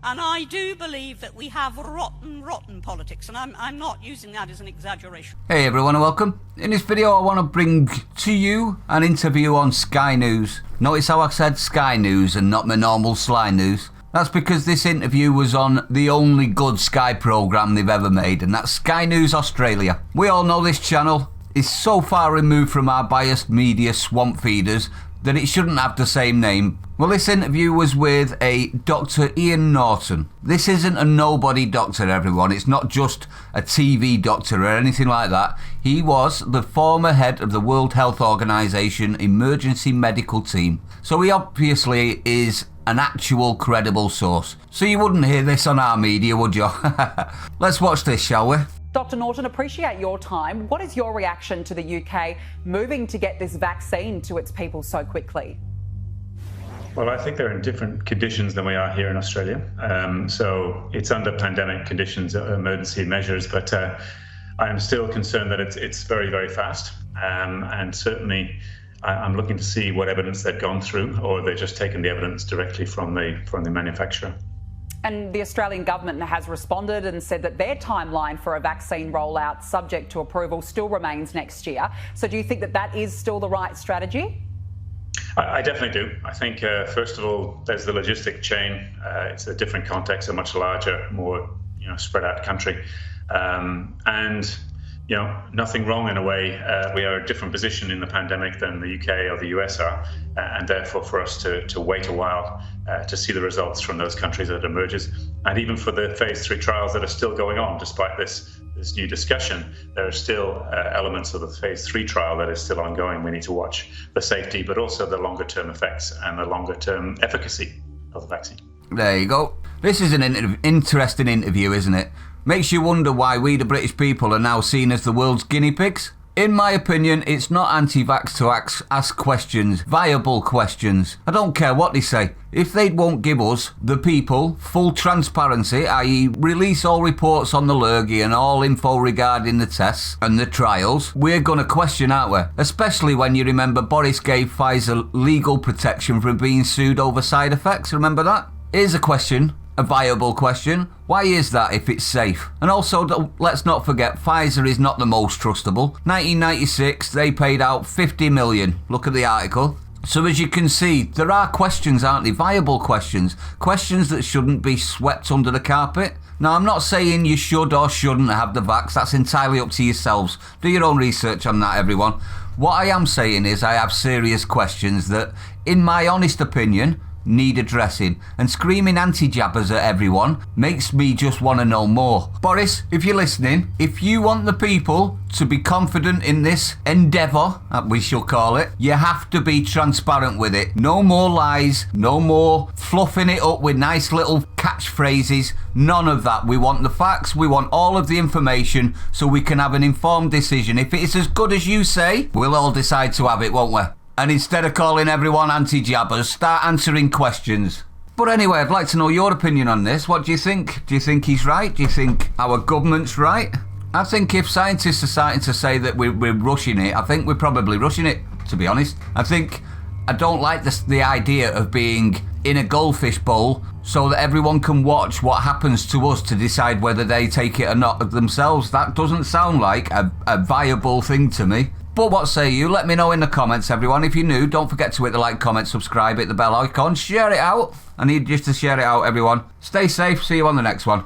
And I do believe that we have rotten politics, and I'm not using that as an exaggeration. Hey everyone and welcome. In this video I want to bring to you an interview on Sky News. Notice how I said Sky News and not my normal Sly News? That's because this interview was on the only good Sky programme they've ever made, and that's Sky News Australia. We all know this channel is so far removed from our biased media swamp feeders that it shouldn't have the same name. Well, this interview was with a Dr. Ian Norton. This isn't a nobody doctor, everyone. It's not just a TV doctor or anything like that. He was the former head of the World Health Organization emergency medical team. So he obviously is an actual credible source. So you wouldn't hear this on our media, would you? Let's watch this, shall we? Dr. Norton, appreciate your time. What is your reaction to the UK moving to get this vaccine to its people so quickly? Well, I think they're in different conditions than we are here in Australia. So it's under pandemic conditions, emergency measures, but I am still concerned that it's very, very fast. And certainly I'm looking to see what evidence they've gone through, or they've just taken the evidence directly from the manufacturer. And the Australian government has responded and said that their timeline for a vaccine rollout subject to approval still remains next year. So do you think that that is still the right strategy? I definitely do. I think, first of all, there's the logistic chain. It's a different context, a much larger, more spread out country. And nothing wrong in a way. We are in a different position in the pandemic than the UK or the US are, and therefore for us to wait a while to see the results from those countries that emerges, and even for the phase 3 trials that are still going on, despite this new discussion, there are still elements of the phase 3 trial that is still ongoing. We need to watch the safety, but also the longer term effects and the longer term efficacy of the vaccine. There you go. This is an interesting interview, isn't it? Makes you wonder why we, the British people, are now seen as the world's guinea pigs. In my opinion, it's not anti-vax to ask questions, viable questions. I don't care what they say. If they won't give us, the people, full transparency, i.e. release all reports on the lurgy and all info regarding the tests and the trials, we're going to question, aren't we? Especially when you remember Boris gave Pfizer legal protection for being sued over side effects. Remember that? Here's a question. A viable question. Why is that if it's safe? And also, let's not forget, Pfizer is not the most trustable. 1996, they paid out 50 million. Look at the article. So as you can see, there are questions, aren't they? Viable questions. Questions that shouldn't be swept under the carpet. Now, I'm not saying you should or shouldn't have the vax. That's entirely up to yourselves. Do your own research on that, everyone. What I am saying is I have serious questions that, in my honest opinion, need addressing, and screaming anti-jabbers at everyone makes me just want to know more. Boris, if you're listening, if you want the people to be confident in this endeavour, we shall call it, you have to be transparent with it. No more lies, no more fluffing it up with nice little catchphrases, none of that. We want the facts, we want all of the information so we can have an informed decision. If it is as good as you say, we'll all decide to have it, won't we? And instead of calling everyone anti-jabbers, start answering questions. But anyway, I'd like to know your opinion on this. What do you think? Do you think he's right? Do you think our government's right? I think if scientists are starting to say that we're rushing it, I think we're probably rushing it, to be honest. I don't like the idea of being in a goldfish bowl so that everyone can watch what happens to us to decide whether they take it or not themselves. That doesn't sound like a viable thing to me. But what say you? Let me know in the comments, everyone. If you're new, don't forget to hit the like, comment, subscribe, hit the bell icon, share it out. I need you to share it out, everyone. Stay safe. See you on the next one.